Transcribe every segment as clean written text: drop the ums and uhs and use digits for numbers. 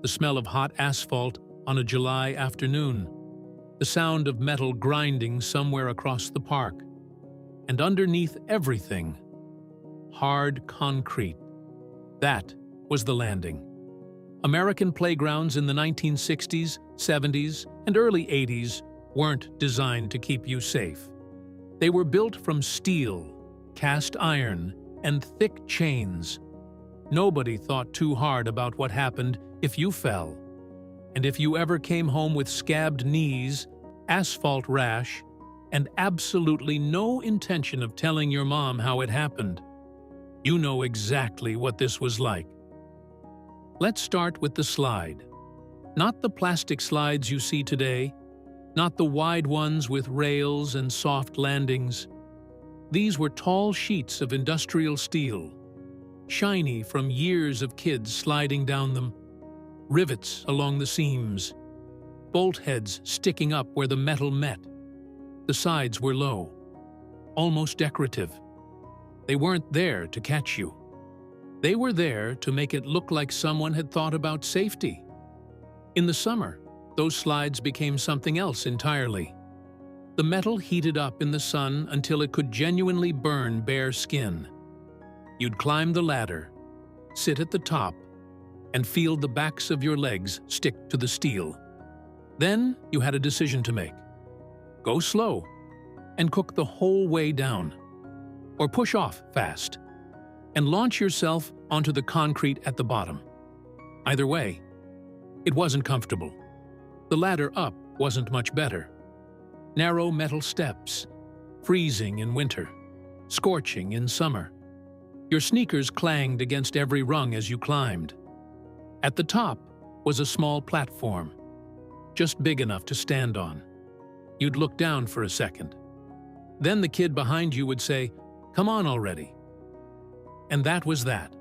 the smell of hot asphalt on a July afternoon, the sound of metal grinding somewhere across the park, and underneath everything, hard concrete. That was the landing. American playgrounds in the 1960s, 70s, and early 80s weren't designed to keep you safe. They were built from steel, cast iron, and thick chains. Nobody thought too hard about what happened if you fell. And if you ever came home with scabbed knees, asphalt rash, and absolutely no intention of telling your mom how it happened, you know exactly what this was like. Let's start with the slide. Not the plastic slides you see today, not the wide ones with rails and soft landings. These were tall sheets of industrial steel, shiny from years of kids sliding down them, rivets along the seams, bolt heads sticking up where the metal met. The sides were low, almost decorative. They weren't there to catch you. They were there to make it look like someone had thought about safety. In the summer, those slides became something else entirely. The metal heated up in the sun until it could genuinely burn bare skin. You'd climb the ladder, sit at the top, and feel the backs of your legs stick to the steel. Then you had a decision to make. Go slow and cook the whole way down, or push off fast and launch yourself onto the concrete at the bottom. Either way, it wasn't comfortable. The ladder up wasn't much better. Narrow metal steps, freezing in winter, scorching in summer. Your sneakers clanged against every rung as you climbed. At the top was a small platform, just big enough to stand on. You'd look down for a second. Then the kid behind you would say, "Come on already." And that was that.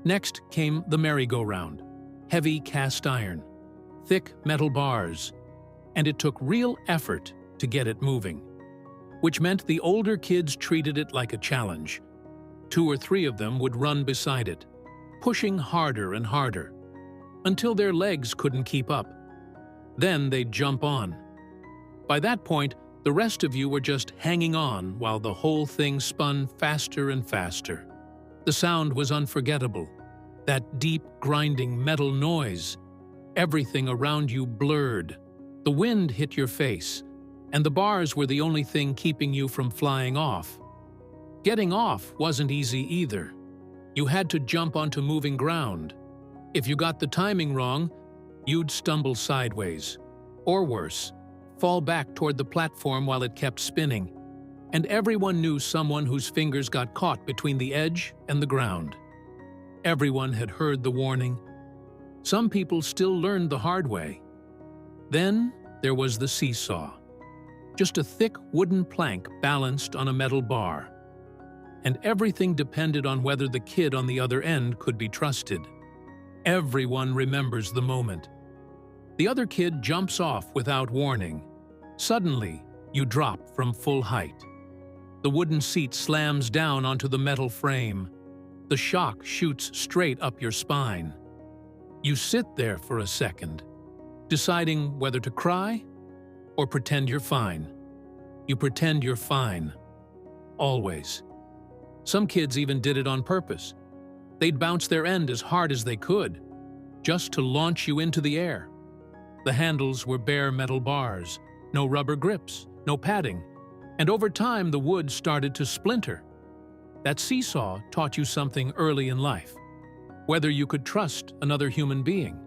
Next came the merry-go-round, heavy cast iron, thick metal bars, and it took real effort to get it moving, which meant the older kids treated it like a challenge. 2 or 3 of them would run beside it, pushing harder and harder, until their legs couldn't keep up. Then they'd jump on. By that point, the rest of you were just hanging on while the whole thing spun faster and faster. The sound was unforgettable. That deep, grinding metal noise. Everything around you blurred. The wind hit your face, and the bars were the only thing keeping you from flying off. Getting off wasn't easy either. You had to jump onto moving ground. If you got the timing wrong, you'd stumble sideways. Or worse, fall back toward the platform while it kept spinning. And everyone knew someone whose fingers got caught between the edge and the ground. Everyone had heard the warning. Some people still learned the hard way. Then there was the seesaw. Just a thick wooden plank balanced on a metal bar. And everything depended on whether the kid on the other end could be trusted. Everyone remembers the moment. The other kid jumps off without warning. Suddenly, you drop from full height. The wooden seat slams down onto the metal frame. The shock shoots straight up your spine. You sit there for a second, deciding whether to cry or pretend you're fine. You pretend you're fine. Always. Some kids even did it on purpose. They'd bounce their end as hard as they could, just to launch you into the air. The handles were bare metal bars, no rubber grips, no padding, and over time the wood started to splinter. That seesaw taught you something early in life, whether you could trust another human being.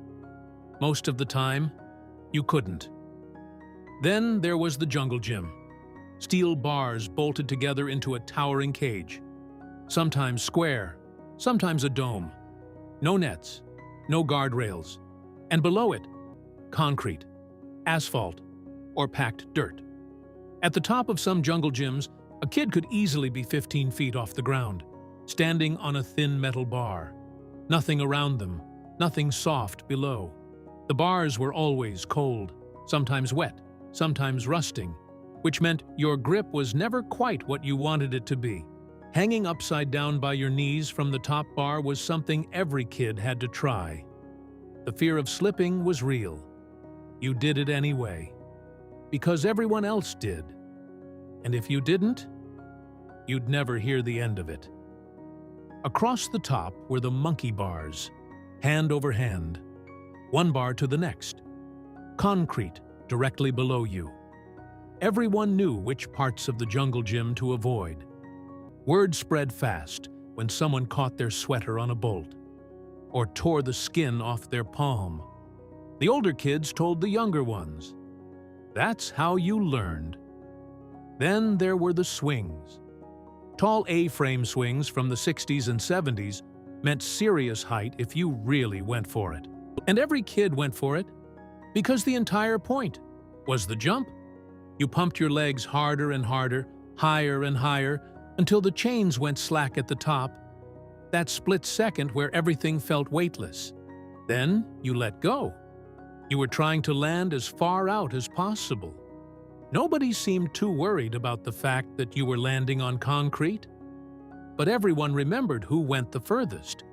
Most of the time, you couldn't. Then there was the jungle gym. Steel bars bolted together into a towering cage, sometimes square, sometimes a dome. No nets, no guardrails, and below it, concrete, asphalt, or packed dirt. At the top of some jungle gyms, a kid could easily be 15 feet off the ground, standing on a thin metal bar. Nothing around them, nothing soft below. The bars were always cold, sometimes wet, sometimes rusting, which meant your grip was never quite what you wanted it to be. Hanging upside down by your knees from the top bar was something every kid had to try. The fear of slipping was real. You did it anyway, because everyone else did. And if you didn't, you'd never hear the end of it. Across the top were the monkey bars, hand over hand, one bar to the next. Concrete directly below you. Everyone knew which parts of the jungle gym to avoid. Word spread fast when someone caught their sweater on a bolt, or tore the skin off their palm. The older kids told the younger ones. That's how you learned. Then there were the swings. Tall A-frame swings from the 60s and 70s meant serious height if you really went for it. And every kid went for it, because the entire point was the jump. You pumped your legs harder and harder, higher and higher, until the chains went slack at the top, that split second where everything felt weightless. Then you let go. You were trying to land as far out as possible. Nobody seemed too worried about the fact that you were landing on concrete. But everyone remembered who went the furthest.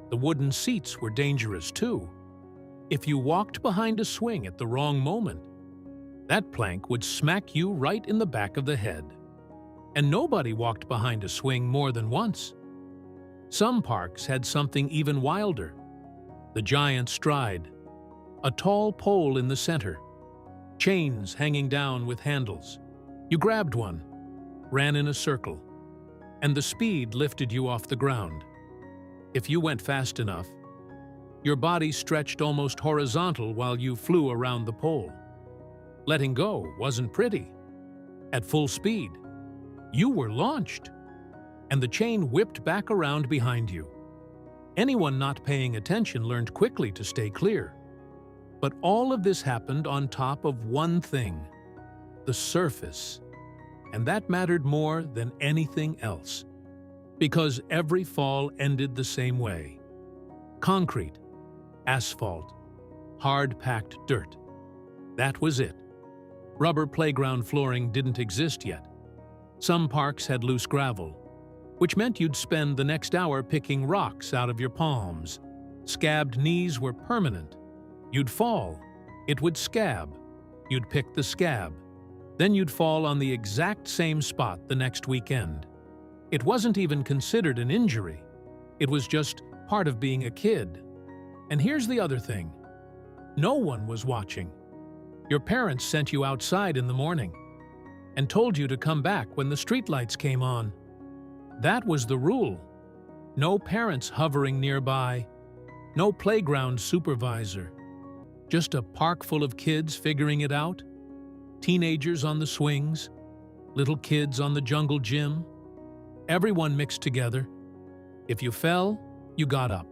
The wooden seats were dangerous too. If you walked behind a swing at the wrong moment, that plank would smack you right in the back of the head. And nobody walked behind a swing more than once. Some parks had something even wilder. The giant stride, a tall pole in the center, chains hanging down with handles. You grabbed one, ran in a circle, and the speed lifted you off the ground. If you went fast enough, your body stretched almost horizontal while you flew around the pole. Letting go wasn't pretty. At full speed, you were launched, and the chain whipped back around behind you. Anyone not paying attention learned quickly to stay clear. But all of this happened on top of one thing: the surface. And that mattered more than anything else, because every fall ended the same way. Concrete, asphalt, hard-packed dirt. That was it. Rubber playground flooring didn't exist yet. Some parks had loose gravel, which meant you'd spend the next hour picking rocks out of your palms. Scabbed knees were permanent. You'd fall. It would scab. You'd pick the scab. Then you'd fall on the exact same spot the next weekend. It wasn't even considered an injury. It was just part of being a kid. And here's the other thing. No one was watching. Your parents sent you outside in the morning and told you to come back when the streetlights came on. That was the rule. No parents hovering nearby. No playground supervisor. Just a park full of kids figuring it out. Teenagers on the swings. Little kids on the jungle gym. Everyone mixed together. If you fell, you got up.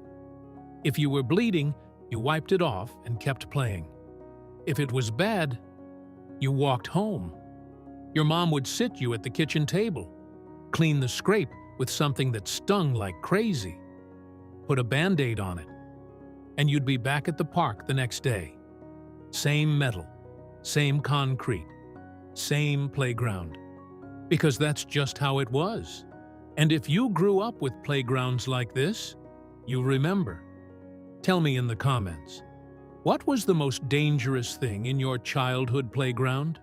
If you were bleeding, you wiped it off and kept playing. If it was bad, you walked home. Your mom would sit you at the kitchen table, clean the scrape with something that stung like crazy, put a Band-Aid on it, and you'd be back at the park the next day. Same metal, same concrete, same playground. Because that's just how it was. And if you grew up with playgrounds like this, you remember. Tell me in the comments, what was the most dangerous thing in your childhood playground?